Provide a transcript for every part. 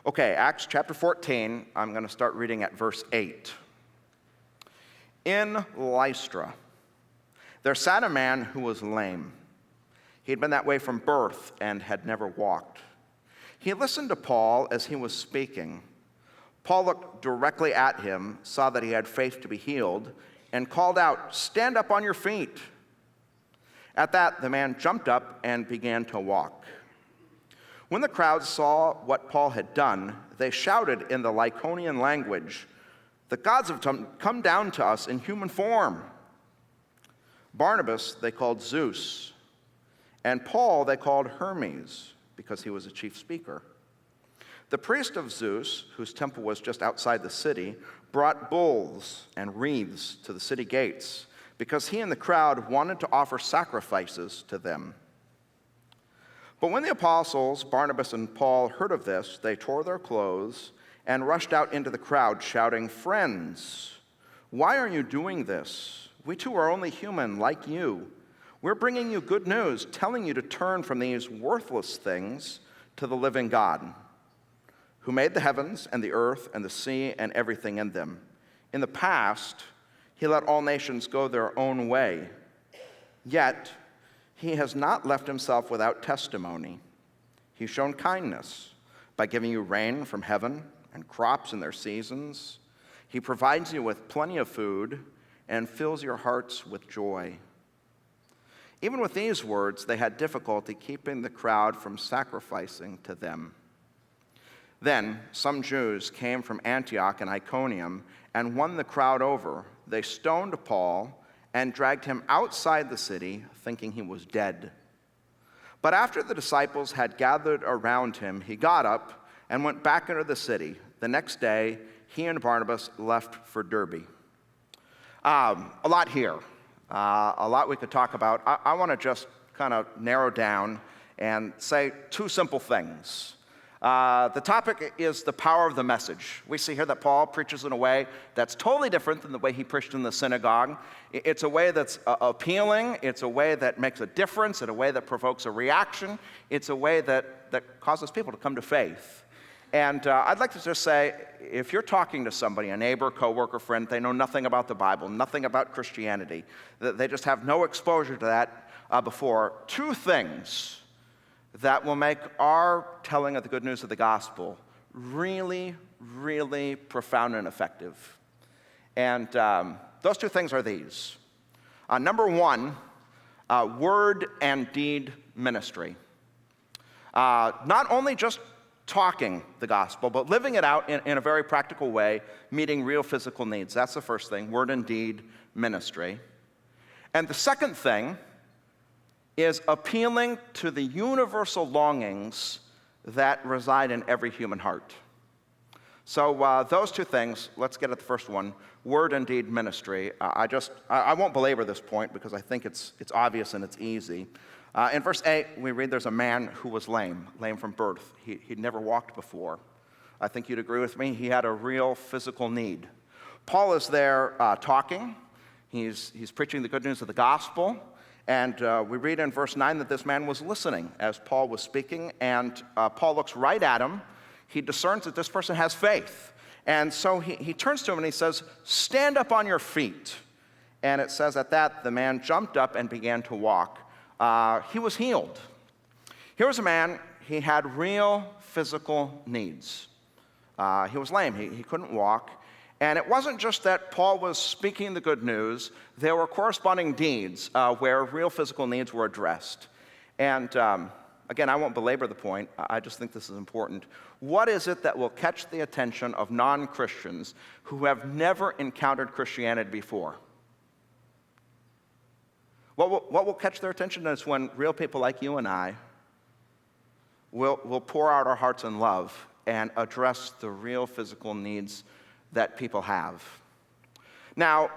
Okay, Acts chapter 14, I'm going to start reading at verse 8. In Lystra, there sat a man who was lame. He had been that way from birth and had never walked. He listened to Paul as he was speaking. Paul looked directly at him, saw that he had faith to be healed, and called out, "Stand up on your feet." At that, the man jumped up and began to walk. When the crowd saw what Paul had done, they shouted in the Lycaonian language, "The gods have come down to us in human form." Barnabas they called Zeus, and Paul they called Hermes, because he was a chief speaker. The priest of Zeus, whose temple was just outside the city, brought bulls and wreaths to the city gates, because he and the crowd wanted to offer sacrifices to them. But when the apostles, Barnabas and Paul, heard of this, they tore their clothes and rushed out into the crowd, shouting, "Friends, why are you doing this? We too are only human, like you. We're bringing you good news, telling you to turn from these worthless things to the living God, who made the heavens and the earth and the sea and everything in them. In the past, he let all nations go their own way. Yet, he has not left himself without testimony. He's shown kindness by giving you rain from heaven and crops in their seasons. He provides you with plenty of food and fills your hearts with joy." Even with these words, they had difficulty keeping the crowd from sacrificing to them. Then some Jews came from Antioch and Iconium and won the crowd over. They stoned Paul and dragged him outside the city, thinking he was dead. But after the disciples had gathered around him, he got up and went back into the city. The next day, he and Barnabas left for Derbe. A lot here, a lot we could talk about. I want to just kind of narrow down and say two simple things. The topic is the power of the message. We see here that Paul preaches in a way that's totally different than the way he preached in the synagogue. It's a way that's appealing. It's a way that makes a difference, in a way that provokes a reaction. It's a way that causes people to come to faith. And I'd like to just say, if you're talking to somebody, a neighbor, coworker, friend, they know nothing about the Bible, nothing about Christianity, they just have no exposure to that before, two things that will make our telling of the good news of the gospel really, really profound and effective. And those two things are these. Number one, word and deed ministry. Not only just talking the gospel, but living it out in a very practical way, meeting real physical needs. That's the first thing, word and deed ministry. And the second thing is appealing to the universal longings that reside in every human heart. So those two things, let's get at the first one, word and deed ministry. I won't belabor this point because I think it's obvious and it's easy. In verse 8, we read there's a man who was lame from birth. He'd never walked before. I think you'd agree with me, he had a real physical need. Paul is there talking. He's preaching the good news of the gospel. And we read in verse 9 that this man was listening as Paul was speaking, and Paul looks right at him. He discerns that this person has faith. And so he turns to him and he says, "Stand up on your feet." And it says at that, the man jumped up and began to walk. He was healed. Here was a man, he had real physical needs. He was lame, he couldn't walk. And it wasn't just that Paul was speaking the good news, there were corresponding deeds where real physical needs were addressed. And again, I won't belabor the point, I just think this is important. What is it that will catch the attention of non-Christians who have never encountered Christianity before? What will catch their attention is when real people like you and I will pour out our hearts in love and address the real physical needs that people have. Now,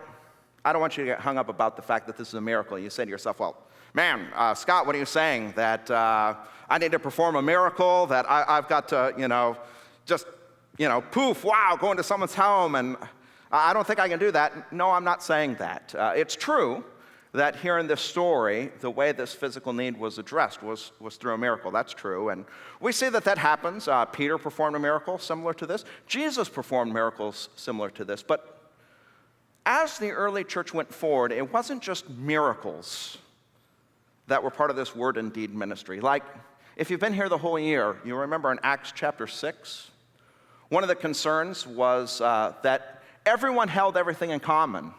I don't want you to get hung up about the fact that this is a miracle. You say to yourself, well, man, Scott, what are you saying? That I need to perform a miracle, that I've got to, poof, wow, go into someone's home, and I don't think I can do that. No, I'm not saying that. It's true that here in this story, the way this physical need was addressed was through a miracle. That's true. And we see that happens. Peter performed a miracle similar to this. Jesus performed miracles similar to this. But as the early church went forward, it wasn't just miracles that were part of this word and deed ministry. Like, if you've been here the whole year, you remember in Acts chapter 6, one of the concerns was that everyone held everything in common.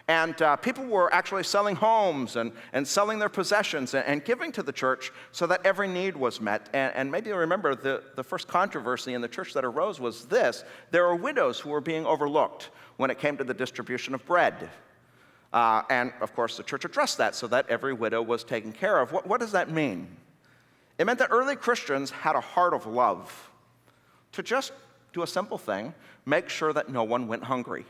And people were actually selling homes and selling their possessions and giving to the church so that every need was met. And maybe you remember the first controversy in the church that arose was this. There were widows who were being overlooked when it came to the distribution of bread. And, of course, the church addressed that so that every widow was taken care of. What does that mean? It meant that early Christians had a heart of love to just do a simple thing, make sure that no one went hungry.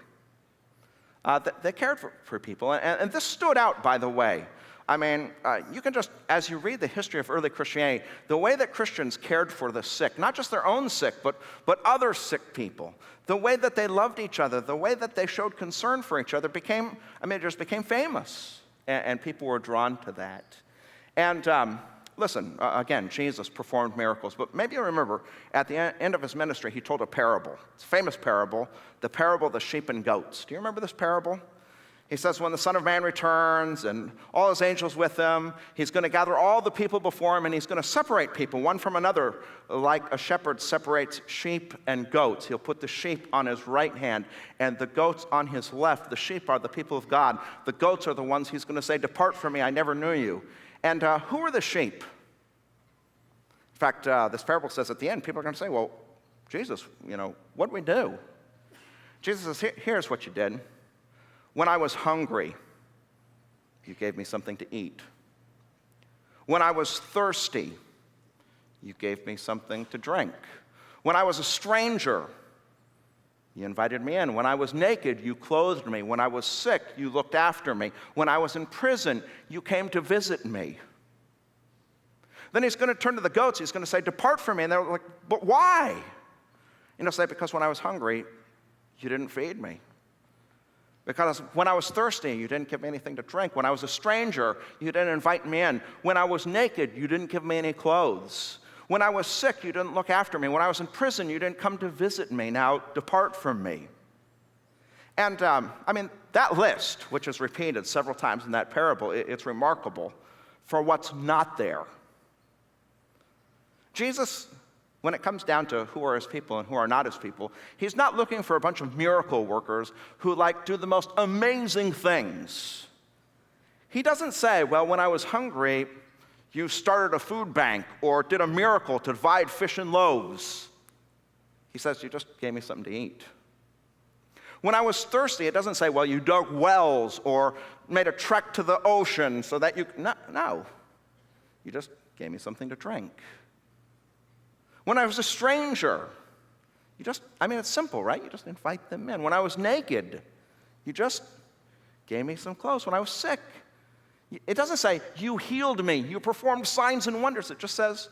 They cared for people, and this stood out, by the way. I mean, you can just, as you read the history of early Christianity, the way that Christians cared for the sick, not just their own sick, but other sick people, the way that they loved each other, the way that they showed concern for each other it just became famous, and people were drawn to that. And listen, again, Jesus performed miracles, but maybe you remember at the end of his ministry, he told a parable. It's a famous parable, the parable of the sheep and goats. Do you remember this parable? He says, when the Son of Man returns and all his angels with him, he's going to gather all the people before him, and he's going to separate people one from another like a shepherd separates sheep and goats. He'll put the sheep on his right hand and the goats on his left. The sheep are the people of God. The goats are the ones he's going to say, depart from me, I never knew you. And who are the sheep? In fact, this parable says at the end, people are going to say, well, Jesus, what do we do? Jesus says, here's what you did. When I was hungry, you gave me something to eat. When I was thirsty, you gave me something to drink. When I was a stranger, you invited me in. When I was naked, you clothed me. When I was sick, you looked after me. When I was in prison, you came to visit me. Then he's going to turn to the goats. He's going to say, depart from me. And they're like, but why? And he'll say, because when I was hungry, you didn't feed me. Because when I was thirsty, you didn't give me anything to drink. When I was a stranger, you didn't invite me in. When I was naked, you didn't give me any clothes. When I was sick, you didn't look after me. When I was in prison, you didn't come to visit me. Now depart from me. And that list, which is repeated several times in that parable, it's remarkable for what's not there. Jesus, when it comes down to who are his people and who are not his people, he's not looking for a bunch of miracle workers who do the most amazing things. He doesn't say, well, when I was hungry, you started a food bank or did a miracle to divide fish and loaves. He says, you just gave me something to eat. When I was thirsty, it doesn't say, well, you dug wells or made a trek to the ocean so that you... No. You just gave me something to drink. When I was a stranger, it's simple, right? You just invite them in. When I was naked, you just gave me some clothes. When I was sick, it doesn't say, you healed me, you performed signs and wonders. It just says,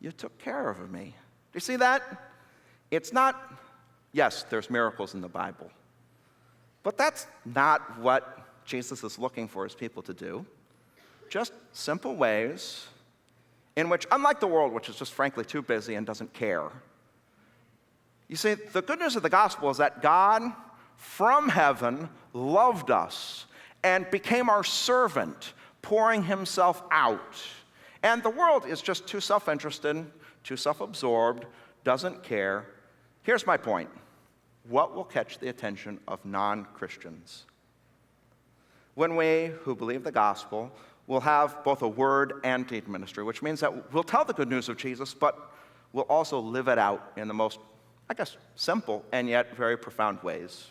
you took care of me. Do you see that? It's not, yes, there's miracles in the Bible, but that's not what Jesus is looking for his people to do. Just simple ways in which, unlike the world, which is just frankly too busy and doesn't care, you see, the good news of the gospel is that God from heaven loved us and became our servant, pouring himself out. And the world is just too self-interested, too self-absorbed, doesn't care. Here's my point. What will catch the attention of non-Christians? When we who believe the gospel will have both a word and deed ministry, which means that we'll tell the good news of Jesus, but we'll also live it out in the most, simple and yet very profound ways.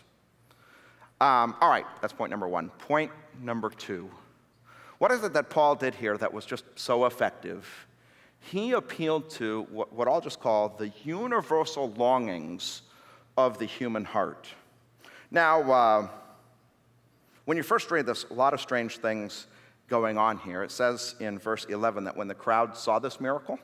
All right, that's point number one. Point number two. What is it that Paul did here that was just so effective? He appealed to what I'll just call the universal longings of the human heart. Now, when you first read this, a lot of strange things going on here. It says in verse 11 that when the crowd saw this miracle,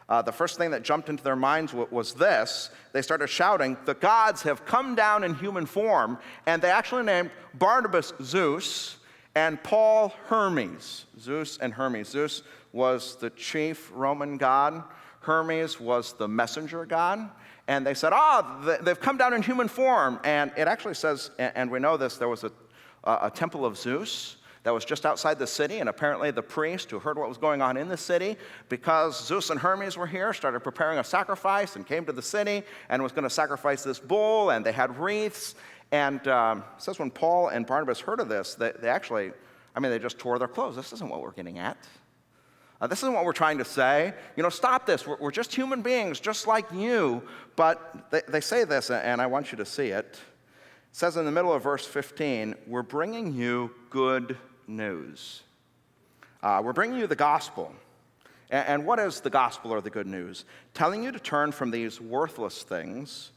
the first thing that jumped into their minds was this. They started shouting, the gods have come down in human form, and they actually named Barnabas Zeus and Paul Hermes. Zeus and Hermes. Zeus was the chief Roman god. Hermes was the messenger god. And they said, they've come down in human form. And it actually says, and we know this, there was a temple of Zeus that was just outside the city, and apparently the priest who heard what was going on in the city, because Zeus and Hermes were here, started preparing a sacrifice and came to the city and was going to sacrifice this bull, and they had wreaths. And it says when Paul and Barnabas heard of this, they just tore their clothes. This isn't what we're getting at. This isn't what we're trying to say. Stop this. We're just human beings, just like you. But they say this, and I want you to see it. It says in the middle of verse 15, we're bringing you good news. We're bringing you the gospel. And what is the gospel or the good news? Telling you to turn from these worthless things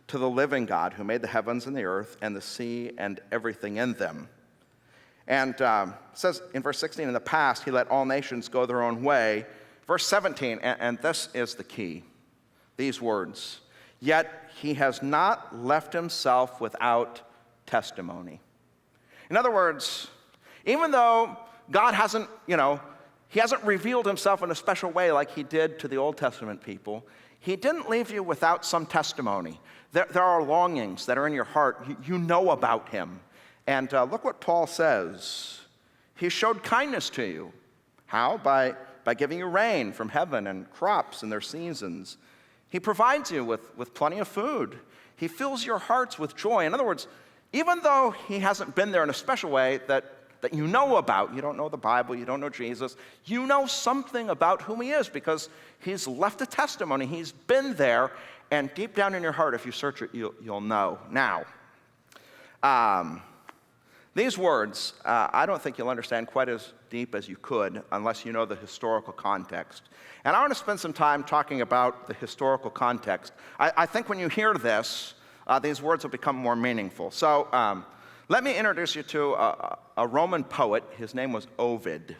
to the living God who made the heavens and the earth and the sea and everything in them. And it says in verse 16, in the past, he let all nations go their own way. Verse 17, and this is the key, these words, yet he has not left himself without testimony. In other words, even though God hasn't, he hasn't revealed himself in a special way like he did to the Old Testament people, he didn't leave you without some testimony. There are longings that are in your heart. You know about him. And look what Paul says. He showed kindness to you. How? By giving you rain from heaven and crops in their seasons. He provides you with plenty of food. He fills your hearts with joy. In other words, even though he hasn't been there in a special way that you know about, you don't know the Bible, you don't know Jesus, you know something about who he is because he's left a testimony. He's been there, and deep down in your heart, if you search it, you'll know. Now, these words, I don't think you'll understand quite as deep as you could unless you know the historical context. And I want to spend some time talking about the historical context. I think when you hear this, these words will become more meaningful. So let me introduce you to a Roman poet. His name was Ovid.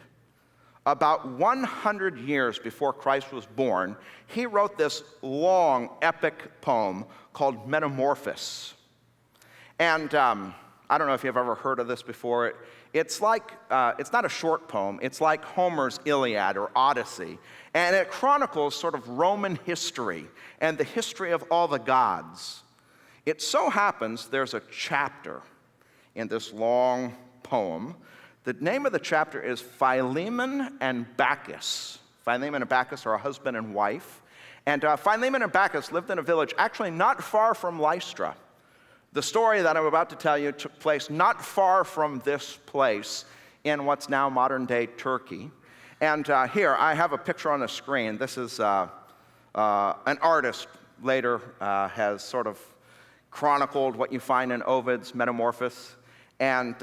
About 100 years before Christ was born, he wrote this long, epic poem called Metamorphose. And I don't know if you've ever heard of this before. It's like, it's not a short poem. It's like Homer's Iliad or Odyssey. And it chronicles sort of Roman history and the history of all the gods. It so happens there's a chapter in this long poem. The name of the chapter is Philemon and Bacchus. Philemon and Bacchus are a husband and wife. And Philemon and Bacchus lived in a village actually not far from Lystra. The story that I'm about to tell you took place not far from this place in what's now modern-day Turkey. And here, I have a picture on the screen. This is an artist later has sort of chronicled what you find in Ovid's Metamorphose. And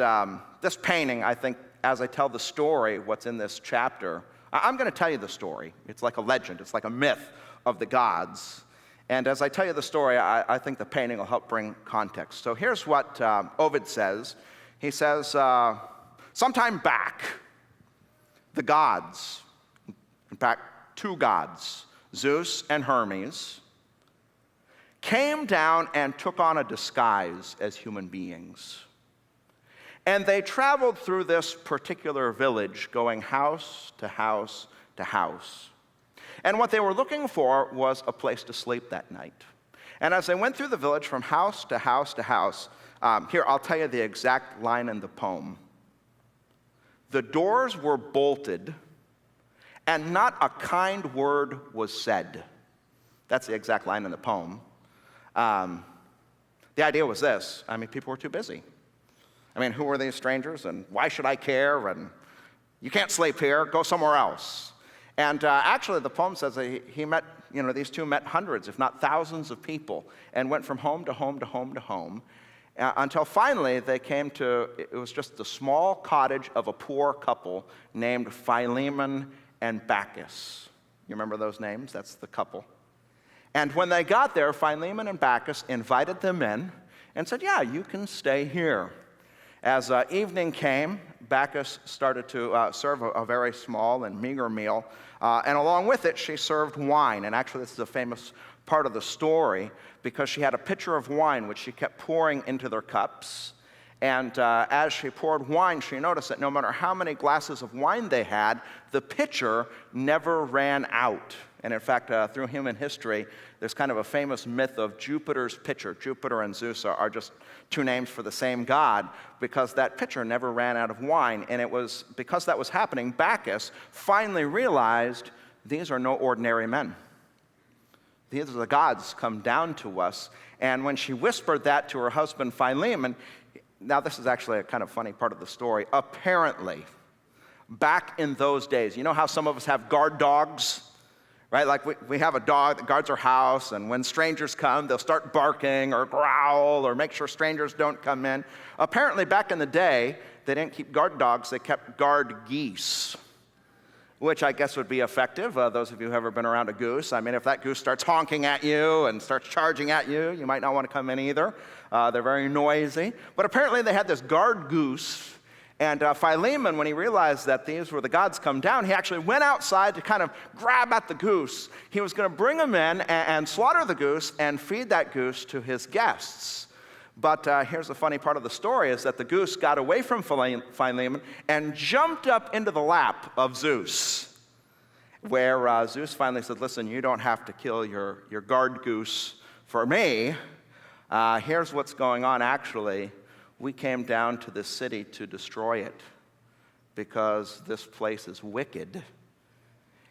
this painting, I think, as I tell the story, what's in this chapter, I'm going to tell you the story. It's like a legend. It's like a myth of the gods. And as I tell you the story, I think the painting will help bring context. So here's what Ovid says. He says, sometime back, the gods, in fact, two gods, Zeus and Hermes, came down and took on a disguise as human beings. And they traveled through this particular village, going house to house to house. And what they were looking for was a place to sleep that night. And as they went through the village from house to house to house, here, I'll tell you the exact line in the poem. The doors were bolted, and not a kind word was said. That's the exact line in the poem. The idea was this. People were too busy. Who were these strangers, and why should I care? And you can't sleep here. Go somewhere else. And actually, the poem says that he met, these two met hundreds, if not thousands of people, and went from home to home to home to home, until finally they came to, it was just the small cottage of a poor couple named Philemon and Bacchus. You remember those names? That's the couple. And when they got there, Philemon and Bacchus invited them in and said, yeah, you can stay here. As evening came, Bacchus started to serve a very small and meager meal, and along with it, she served wine. And actually, this is a famous part of the story because she had a pitcher of wine which she kept pouring into their cups, And as she poured wine, she noticed that no matter how many glasses of wine they had, the pitcher never ran out. And in fact, through human history, there's kind of a famous myth of Jupiter's pitcher. Jupiter and Zeus are just two names for the same god, because that pitcher never ran out of wine. And it was because that was happening, Bacchus finally realized these are no ordinary men. These are the gods come down to us. And when she whispered that to her husband Philemon, now this is actually a kind of funny part of the story. Apparently, back in those days, you know how some of us have guard dogs? Right, like we have a dog that guards our house, and when strangers come, they'll start barking or growl or make sure strangers don't come in. Apparently, back in the day, they didn't keep guard dogs, they kept guard geese, which I guess would be effective. Those of you who have ever been around a goose, I mean, if that goose starts honking at you and starts charging at you, you might not want to come in either. They're very noisy. But apparently, they had this guard goose. And Philemon, when he realized that these were the gods come down, he actually went outside to kind of grab at the goose. He was going to bring him in and slaughter the goose and feed that goose to his guests. But here's the funny part of the story, is that the goose got away from Philemon and jumped up into the lap of Zeus, where Zeus finally said, listen, you don't have to kill your guard goose for me. Here's what's going on, actually. We came down to this city to destroy it because this place is wicked.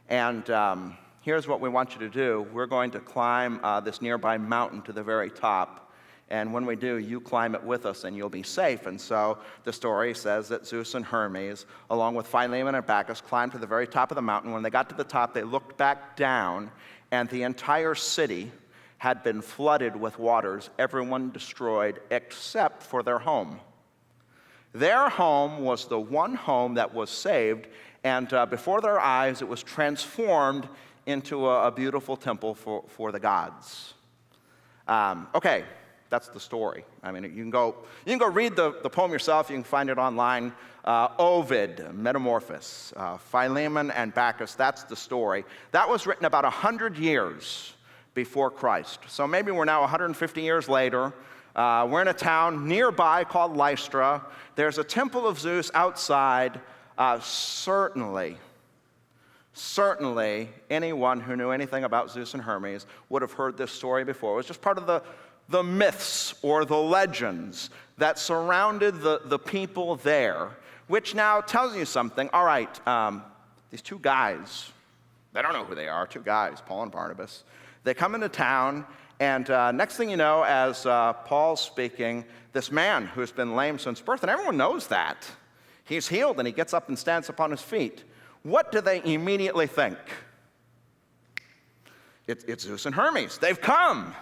And here's what we want you to do. We're going to climb this nearby mountain to the very top. And when we do, you climb it with us and you'll be safe. And so the story says that Zeus and Hermes, along with Philemon and Bacchus, climbed to the very top of the mountain. When they got to the top, they looked back down, and the entire city had been flooded with waters, everyone destroyed except for their home. Their home was the one home that was saved, and before their eyes, it was transformed into a beautiful temple for the gods. Okay, that's the story. I mean, you can go read the poem yourself. You can find it online. Ovid, Metamorphose, Philemon and Bacchus, that's the story. That was written about 100 years before Christ. So maybe we're now 150 years later. We're in a town nearby called Lystra. There's a temple of Zeus outside. Certainly, anyone who knew anything about Zeus and Hermes would have heard this story before. It was just part of the myths or the legends that surrounded the people there, which now tells you something. All right, these two guys, they don't know who they are, two guys, Paul and Barnabas. They come into town, and next thing you know, as Paul's speaking, this man who's been lame since birth, and everyone knows that, he's healed and he gets up and stands upon his feet. What do they immediately think? It's Zeus and Hermes. They've come.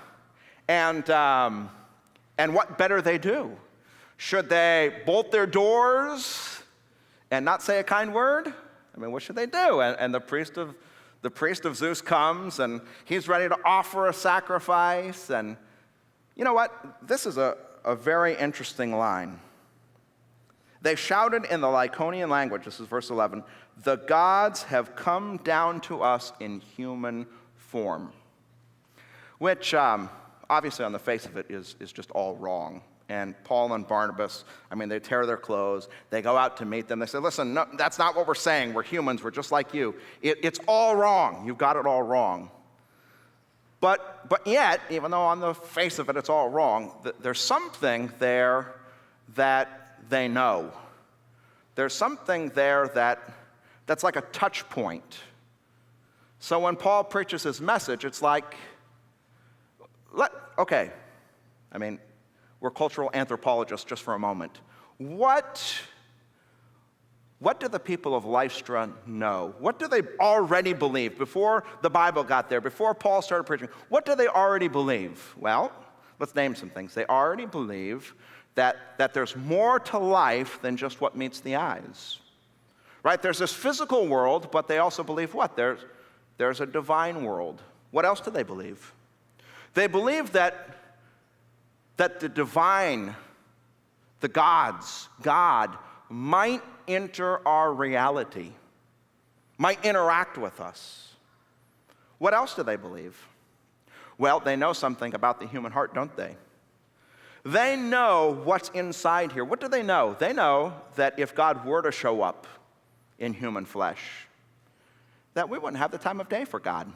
And what better they do? Should they bolt their doors and not say a kind word? I mean, what should they do? And the priest of Zeus comes, and he's ready to offer a sacrifice. And you know what? This is a very interesting line. They shouted in the Lycaonian language, this is verse 11, "The gods have come down to us in human form," which obviously on the face of it is just all wrong. And Paul and Barnabas, I mean, they tear their clothes. They go out to meet them. They say, listen, no, that's not what we're saying. We're humans. We're just like you. It's all wrong. You've got it all wrong. But yet, even though on the face of it it's all wrong, there's something there that they know. There's something there that's like a touch point. So when Paul preaches his message, it's like, okay, I mean, we're cultural anthropologists just for a moment. What do the people of Lystra know? What do they already believe? Before the Bible got there, before Paul started preaching, what do they already believe? Well, let's name some things. They already believe that there's more to life than just what meets the eyes. Right? There's this physical world, but they also believe what? There's a divine world. What else do they believe? They believe that the divine, the gods, God, might enter our reality, might interact with us. What else do they believe? Well, they know something about the human heart, don't they? They know what's inside here. What do they know? They know that if God were to show up in human flesh, that we wouldn't have the time of day for God.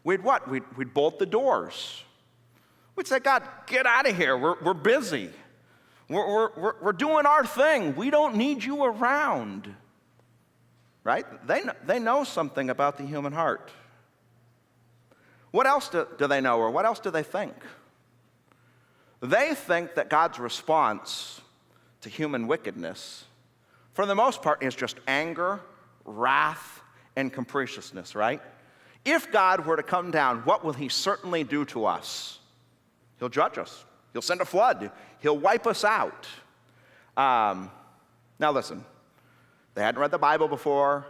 We'd what? We'd bolt the doors. We'd say, God, get out of here. We're busy. We're doing our thing. We don't need you around. Right? They know something about the human heart. What else do they know, or what else do they think? They think that God's response to human wickedness, for the most part, is just anger, wrath, and capriciousness, right? If God were to come down, what will he certainly do to us? He'll judge us. He'll send a flood. He'll wipe us out. Now listen, they hadn't read the Bible before.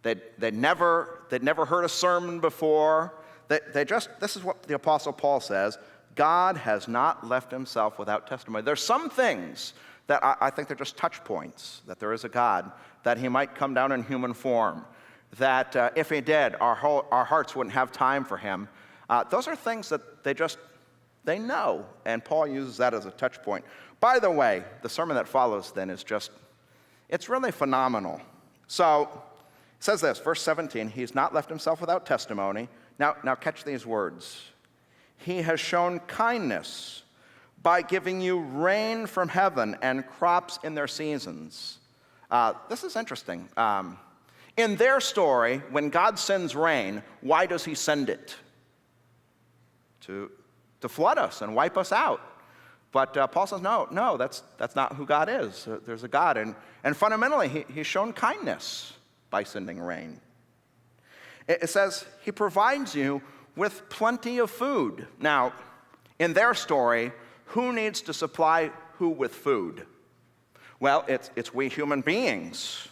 They'd never heard a sermon before. This is what the Apostle Paul says: God has not left himself without testimony. There's some things that I think they're just touch points, that there is a God, that he might come down in human form, that if he did, our hearts wouldn't have time for him. Those are things that they know, and Paul uses that as a touch point. By the way, the sermon that follows then is it's really phenomenal. So, it says this, verse 17, he's not left himself without testimony. Now catch these words. He has shown kindness by giving you rain from heaven and crops in their seasons. This is interesting. In their story, when God sends rain, why does he send it? To flood us and wipe us out. But Paul says, no, that's not who God is. There's a God. And fundamentally, he's shown kindness by sending rain. It says he provides you with plenty of food. Now, in their story, who needs to supply who with food? Well, it's we human beings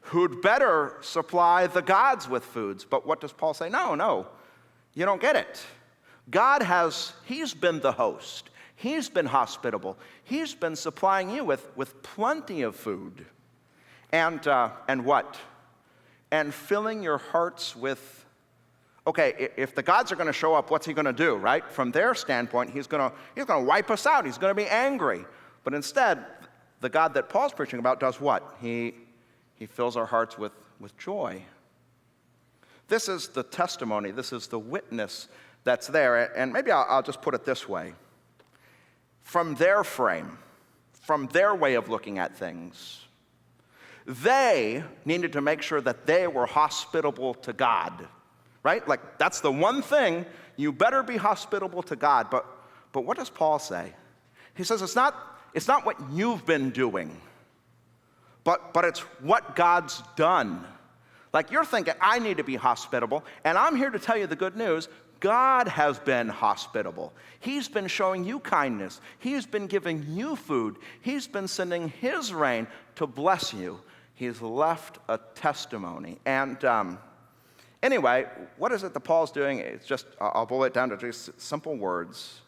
who'd better supply the gods with foods. But what does Paul say? No, you don't get it. He's been the host. He's been hospitable. He's been supplying you with plenty of food. And what? And filling your hearts with, okay, if the gods are going to show up, what's he going to do, right? From their standpoint, he's going to wipe us out. He's going to be angry. But instead, the God that Paul's preaching about does what? He fills our hearts with joy. This is the testimony. This is the witness that's there. And maybe I'll just put it this way. From their frame, from their way of looking at things, they needed to make sure that they were hospitable to God, right? Like, that's the one thing, you better be hospitable to God. But what does Paul say? He says it's not what you've been doing, but it's what God's done. Like, you're thinking, I need to be hospitable, and I'm here to tell you the good news. God has been hospitable. He's been showing you kindness. He's been giving you food. He's been sending his rain to bless you. He's left a testimony. And anyway, what is it that Paul's doing? It's just, I'll boil it down to just simple words.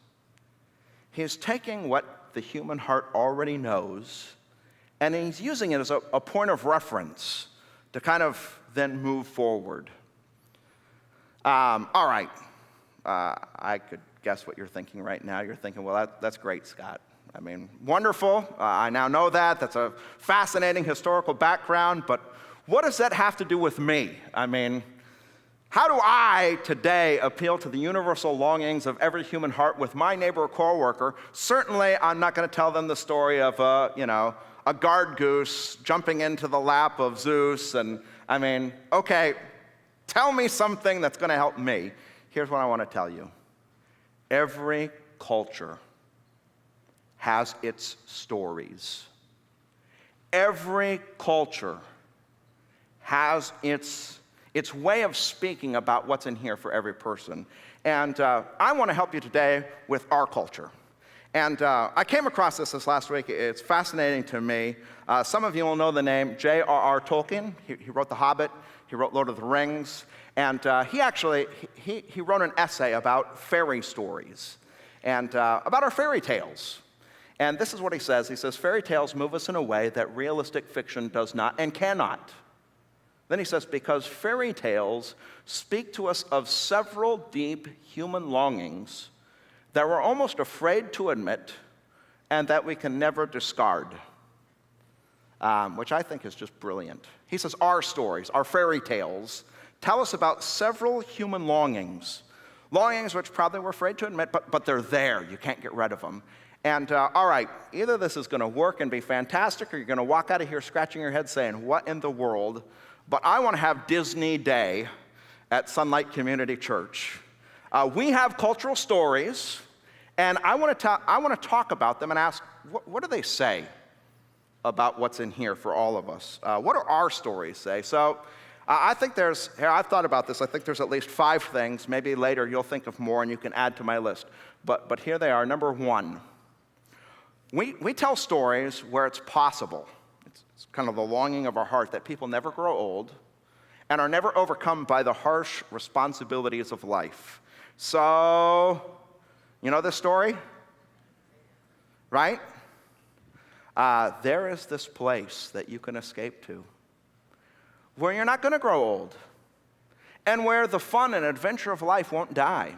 He's taking what the human heart already knows, and he's using it as a point of reference to kind of then move forward. All right. I could guess what you're thinking right now. You're thinking, well, that's great, Scott. I mean, wonderful. I now know that. That's a fascinating historical background, but what does that have to do with me? I mean, how do I today appeal to the universal longings of every human heart with my neighbor or coworker? Certainly, I'm not going to tell them the story of a guard goose jumping into the lap of Zeus. And I mean, okay, tell me something that's going to help me. Here's what I want to tell you. Every culture has its stories. Every culture has its way of speaking about what's in here for every person. And I want to help you today with our culture. And I came across this last week. It's fascinating to me. Some of you will know the name J.R.R. Tolkien. He wrote The Hobbit. He wrote Lord of the Rings. And he wrote an essay about fairy stories and about our fairy tales. And this is what he says. He says, fairy tales move us in a way that realistic fiction does not and cannot. Then he says, because fairy tales speak to us of several deep human longings that we're almost afraid to admit and that we can never discard, which I think is just brilliant. He says our stories, our fairy tales, tell us about several human longings which probably we're afraid to admit, but they're there. You can't get rid of them. And all right, either this is going to work and be fantastic, or you're going to walk out of here scratching your head saying, what in the world? But I want to have Disney Day at Sunlight Community Church. We have cultural stories, and I want to talk about them and ask, what do they say about what's in here for all of us? What do our stories say? So I think I've thought about this. I think there's at least 5 things. Maybe later you'll think of more and you can add to my list. But here they are. Number 1, we tell stories where it's possible. It's kind of the longing of our heart that people never grow old and are never overcome by the harsh responsibilities of life. So, you know this story? Right? There is this place that you can escape to where you're not going to grow old and where the fun and adventure of life won't die.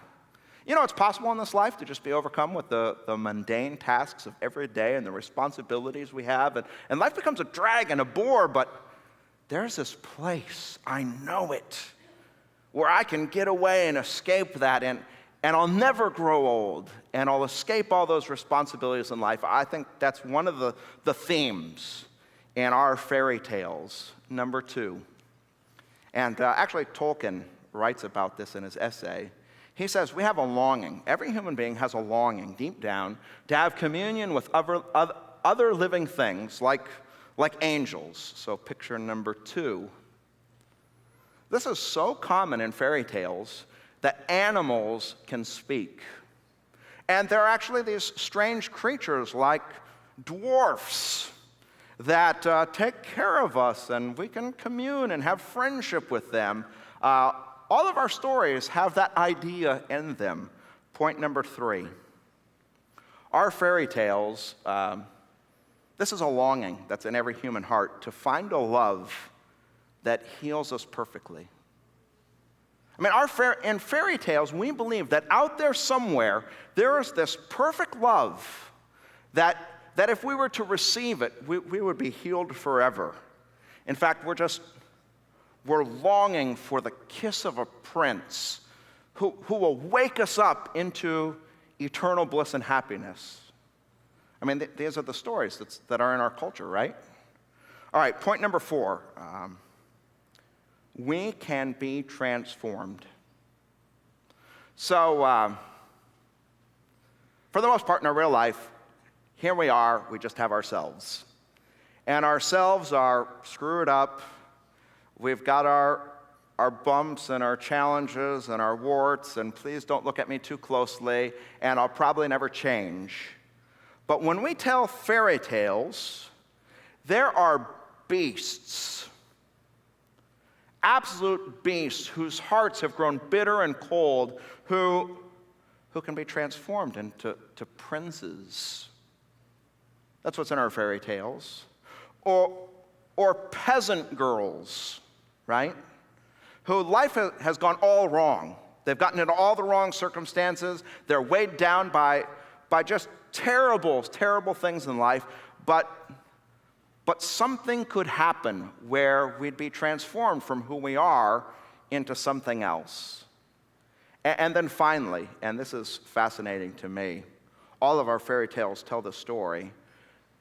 You know, it's possible in this life to just be overcome with the mundane tasks of every day and the responsibilities we have, and life becomes a drag and a bore, but there's this place, I know it, where I can get away and escape that, and I'll never grow old, and I'll escape all those responsibilities in life. I think that's one of the themes in our fairy tales. Number 2, and actually Tolkien writes about this in his essay. He says, we have a longing. Every human being has a longing deep down to have communion with other living things like angels. So picture number 2. This is so common in fairy tales that animals can speak. And there are actually these strange creatures like dwarfs that take care of us, and we can commune and have friendship with them. All of our stories have that idea in them. Point number 3. Our fairy tales, this is a longing that's in every human heart to find a love that heals us perfectly. I mean, in fairy tales, we believe that out there somewhere, there is this perfect love that if we were to receive it, we would be healed forever. In fact, we're longing for the kiss of a prince who will wake us up into eternal bliss and happiness. I mean, these are the stories that are in our culture, right? All right, point number 4. We can be transformed. So, for the most part in our real life, here we are, we just have ourselves. And ourselves are screwed up. We've got our bumps and our challenges and our warts, and please don't look at me too closely, and I'll probably never change. But when we tell fairy tales, there are beasts, absolute beasts whose hearts have grown bitter and cold, who can be transformed into princes. That's what's in our fairy tales. Or peasant girls, right? Who life has gone all wrong. They've gotten into all the wrong circumstances. They're weighed down by just terrible, terrible things in life. But something could happen where we'd be transformed from who we are into something else. And then finally, and this is fascinating to me, all of our fairy tales tell the story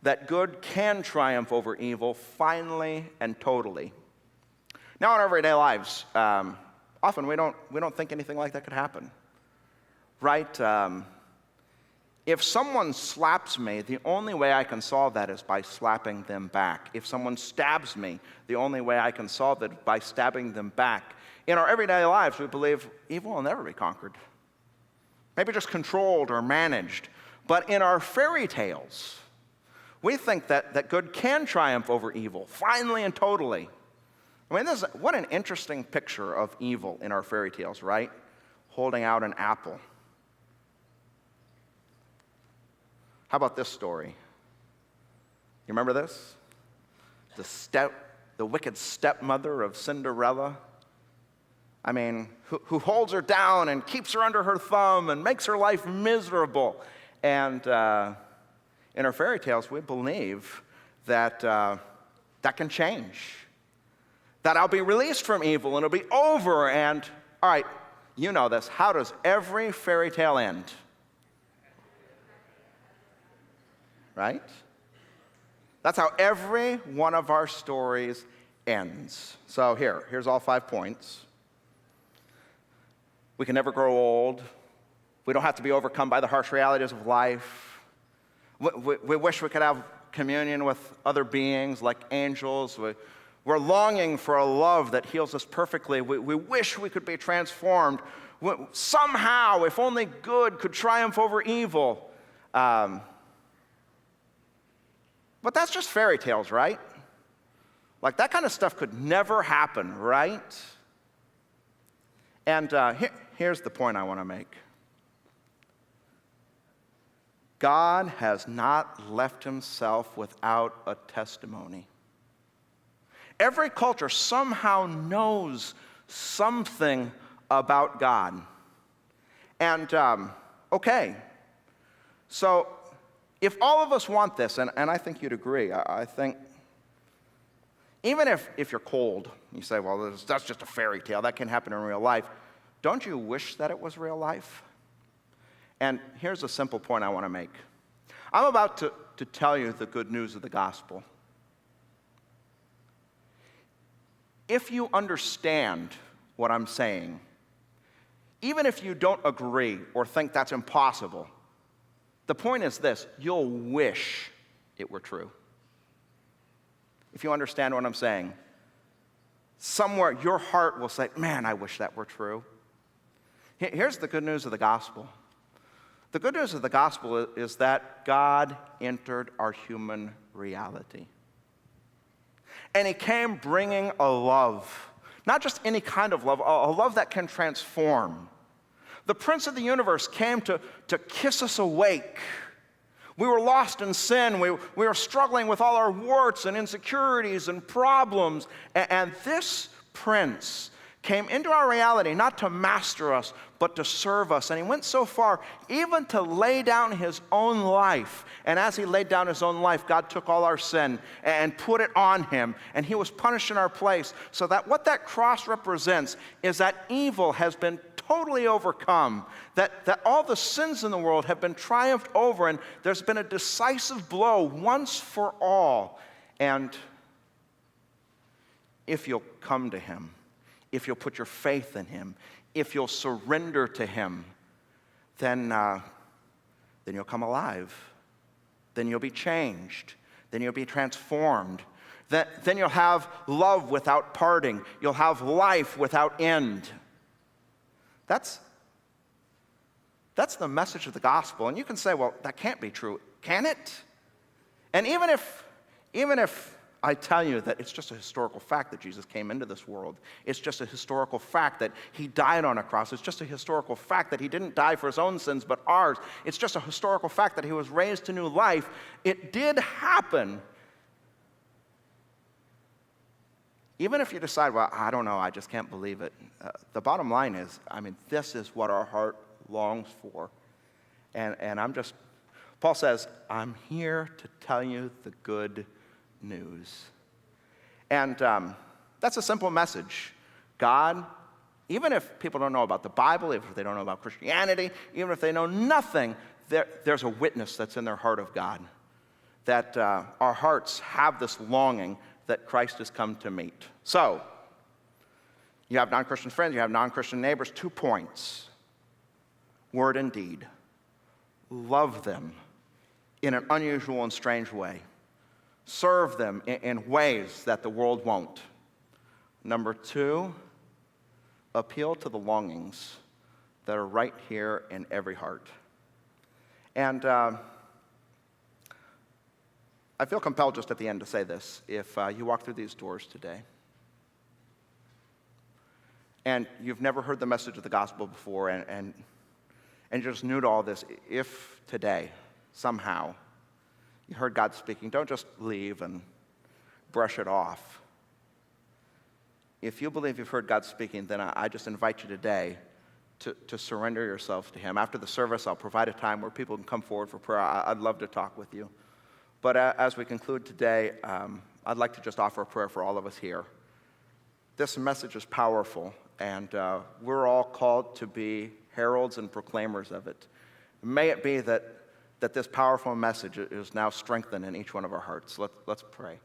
that good can triumph over evil finally and totally. Now in our everyday lives, often we don't think anything like that could happen, right? If someone slaps me, the only way I can solve that is by slapping them back. If someone stabs me, the only way I can solve it is by stabbing them back. In our everyday lives, we believe evil will never be conquered. Maybe just controlled or managed. But in our fairy tales, we think that good can triumph over evil, finally and totally. I mean, what an interesting picture of evil in our fairy tales, right? Holding out an apple. How about this story? You remember this? The wicked stepmother of Cinderella. I mean, who holds her down and keeps her under her thumb and makes her life miserable. And in our fairy tales, we believe that that can change. That I'll be released from evil and it'll be over. And, all right, you know this. How does every fairy tale end? Right? That's how every one of our stories ends. So here's all 5 points. We can never grow old. We don't have to be overcome by the harsh realities of life. We wish we could have communion with other beings like angels. We're longing for a love that heals us perfectly. We wish we could be transformed. Somehow, if only good could triumph over evil. But that's just fairy tales, right? Like that kind of stuff could never happen, right? And here's the point I want to make. God has not left himself without a testimony. Every culture somehow knows something about God. And, okay, so if all of us want this, and I think you'd agree, I think, even if you're cold, you say, well, that's just a fairy tale, that can happen in real life, don't you wish that it was real life? And here's a simple point I want to make. I'm about to tell you the good news of the gospel. If you understand what I'm saying, even if you don't agree or think that's impossible, the point is this: you'll wish it were true. If you understand what I'm saying, somewhere your heart will say, man, I wish that were true. Here's the good news of the gospel. The good news of the gospel is that God entered our human reality. And he came bringing a love, not just any kind of love, a love that can transform. The Prince of the universe came to kiss us awake. We were lost in sin. We were struggling with all our warts and insecurities and problems. And this Prince came into our reality not to master us, but to serve us. And he went so far even to lay down his own life. And as he laid down his own life, God took all our sin and put it on him. And he was punished in our place. So that what that cross represents is that evil has been totally overcome, that all the sins in the world have been triumphed over, and there's been a decisive blow once for all. And if you'll come to him, if you'll put your faith in him, if you'll surrender to him, then you'll come alive. Then you'll be changed. Then you'll be transformed. Then you'll have love without parting. You'll have life without end. That's the message of the gospel. And you can say, well, that can't be true. Can it? And even if I tell you that it's just a historical fact that Jesus came into this world, it's just a historical fact that he died on a cross, it's just a historical fact that he didn't die for his own sins but ours, it's just a historical fact that he was raised to new life, it did happen. Even if you decide, well, I don't know, I just can't believe it, the bottom line is, this is what our heart longs for. And Paul says, I'm here to tell you the good news. And that's a simple message. God, even if people don't know about the Bible, even if they don't know about Christianity, even if they know nothing, there's a witness that's in their heart of God. That our hearts have this longing that Christ has come to meet. So, you have non-Christian friends, you have non-Christian neighbors. 2 points. Word and deed. Love them in an unusual and strange way. Serve them in ways that the world won't. Number 2, appeal to the longings that are right here in every heart. And I feel compelled just at the end to say this. If you walk through these doors today and you've never heard the message of the gospel before and you're just new to all this, if today somehow you heard God speaking, don't just leave and brush it off. if you believe you've heard God speaking, then I just invite you today to surrender yourself to him. After the service, I'll provide a time where people can come forward for prayer. I'd love to talk with you. But as we conclude today, I'd like to just offer a prayer for all of us here. This message is powerful, and we're all called to be heralds and proclaimers of it. May it be that this powerful message is now strengthened in each one of our hearts. Let's pray.